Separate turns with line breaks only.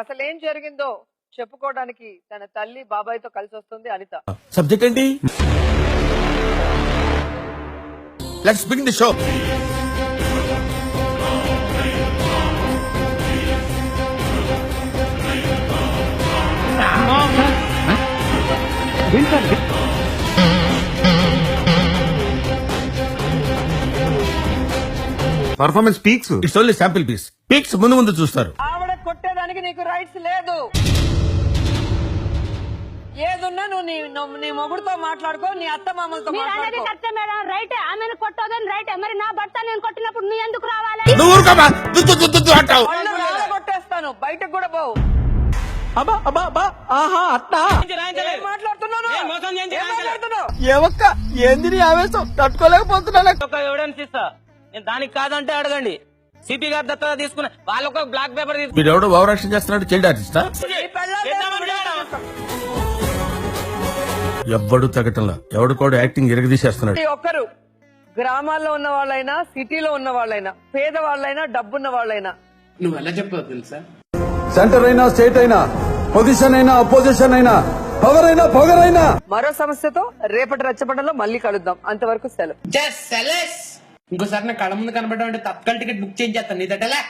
అసలు ఏం జరిగిందో చెప్పుకోవడానికి తన తల్లి బాబాయ్తో కలిసి వస్తుంది అనిత.
సబ్జెక్ట్ ఏంటి? Let's begin the show.
Performance peaks.
It's only sample piece. Peaks ముందు ముందు చూస్తారు.
ఆవిడ కొట్టేదానికి నీకు రైట్స్ లేదు. ఏదున్నా నువ్వు నీ మొగుడుతో మాట్లాడుకో, నీ అత్త మామలతో మాట్లాడుకో.
రైట్, ఆమెను కొట్టోదని రైట్. మరి నా భర్త నేను కొట్టినప్పుడు నీ ఎందుకు రావాలి?
నువ్వు ఊరుకోమా, అంటావు.
కొట్టేస్తాను, బయటకు కూడా పోవు.
ఏమక్క ఏంది ఆవేశం తట్టుకోలేకపోతున్నాను.
ఎవిడెన్స్ ఇస్తా నేను, దానికి కాదంటే అడగండి. సిపి గారి దత్తత తీసుకున్న వాళ్ళొక బ్లాక్ పేపర్ తీసుకుని
మీరు ఎవడో ఓవరాక్షన్ చేస్తున్నాడు, చైల్డ్ ఆర్టిస్టా? ఎవ్వడు తగ్గటంలా, ఎవడు కూడా యాక్టింగ్ ఎరగదీసేస్తున్నాడు.
ప్రతి ఒక్కరు గ్రామాల్లో ఉన్న వాళ్ళైనా, సిటీలో ఉన్న వాళ్ళైనా, పేదవాళ్ళైనా, డబ్బున్న వాళ్ళైనా,
నువ్వు ఎలా చెప్పావు తెలుసా?
సెంటర్ అయినా స్టేట్ అయినా, పొజిషన్ అయినా అపోజిషన్ అయినా, పవర్ అయినా పొగర్ అయినా.
మరో సమస్యతో రేపటి రచ్చబండలో మళ్ళీ కలుద్దాం. అంతవరకు సెలవు.
ఇంకోసారి నా కళ్ళ ముందు కనబడడం అంటే తత్కాల టికెట్ బుక్ చేయించేస్తాను. నీ దట్టలే